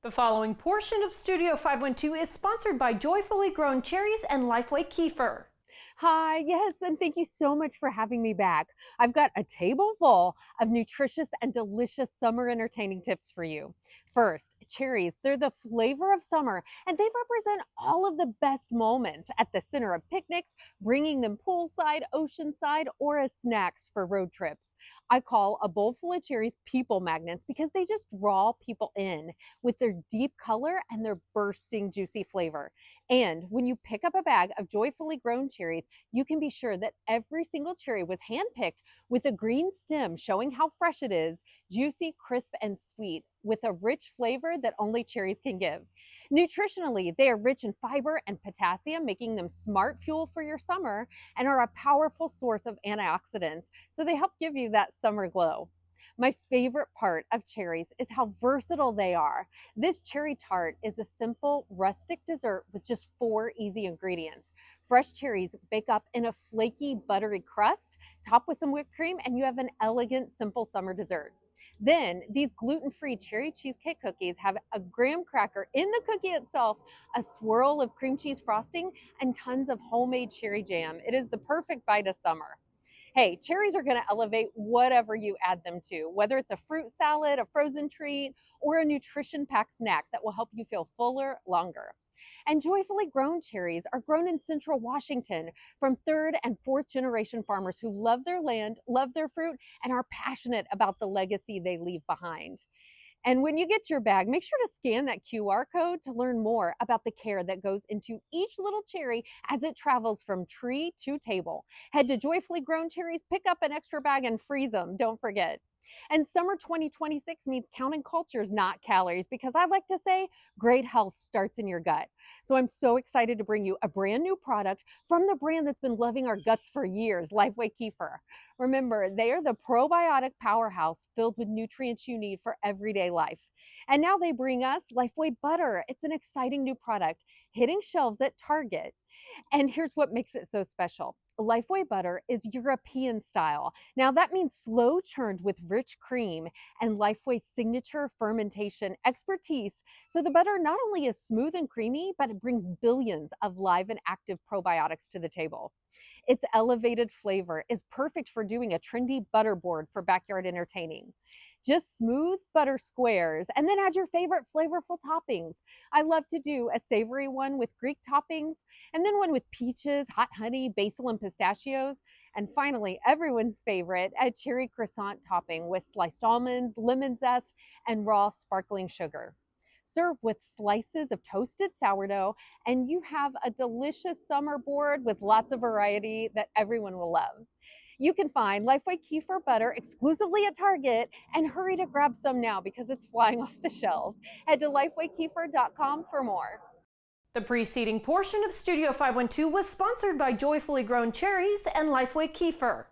The following portion of Studio 512 is sponsored by Joyfully Grown Cherries and Lifeway Kefir. Hi, yes, and thank you so much for having me back. I've got a table full of nutritious and delicious summer entertaining tips for you. First, cherries. They're the flavor of summer, and they represent all of the best moments at the center of picnics, bringing them poolside, oceanside, or as snacks for road trips. I call a bowl full of cherries people magnets because they just draw people in with their deep color and their bursting juicy flavor. And when you pick up a bag of joyfully grown cherries, you can be sure that every single cherry was handpicked with a green stem showing how fresh it is, juicy, crisp, and sweet, with a rich flavor that only cherries can give. Nutritionally, they are rich in fiber and potassium, making them smart fuel for your summer, and are a powerful source of antioxidants, so they help give you that summer glow. My favorite part of cherries is how versatile they are. This cherry tart is a simple, rustic dessert with just 4 easy ingredients. Fresh cherries bake up in a flaky, buttery crust, topped with some whipped cream, and you have an elegant, simple summer dessert. Then these gluten-free cherry cheesecake cookies have a graham cracker in the cookie itself, a swirl of cream cheese frosting, and tons of homemade cherry jam. It is the perfect bite of summer. Hey, cherries are going to elevate whatever you add them to, whether it's a fruit salad, a frozen treat, or a nutrition-packed snack that will help you feel fuller longer. And joyfully grown cherries are grown in central Washington from 3rd and 4th generation farmers who love their land, love their fruit, and are passionate about the legacy they leave behind. And when you get your bag, make sure to scan that QR code to learn more about the care that goes into each little cherry as it travels from tree to table. Head to Joyfully Grown Cherries, pick up an extra bag, and freeze them. Don't forget. And summer 2026 means counting cultures, not calories, because I like to say great health starts in your gut. So I'm so excited to bring you a brand new product from the brand that's been loving our guts for years, Lifeway Kefir. Remember, they are the probiotic powerhouse filled with nutrients you need for everyday life. And now they bring us Lifeway Butter. It's an exciting new product hitting shelves at Target. And here's what makes it so special. Lifeway butter is European style. Now that means slow churned with rich cream and Lifeway's signature fermentation expertise. So the butter not only is smooth and creamy, but it brings billions of live and active probiotics to the table. Its elevated flavor is perfect for doing a trendy butter board for backyard entertaining. Just smooth butter squares and then add your favorite flavorful toppings. I love to do a savory one with Greek toppings, and then one with peaches, hot honey, basil, and pistachios. And finally, everyone's favorite, a cherry croissant topping with sliced almonds, lemon zest, and raw sparkling sugar. Serve with slices of toasted sourdough, and you have a delicious summer board with lots of variety that everyone will love. You can find Lifeway Kefir Butter exclusively at Target, and hurry to grab some now because it's flying off the shelves. Head to lifewaykefir.com for more. The preceding portion of Studio 512 was sponsored by Joyfully Grown Cherries and Lifeway Kefir.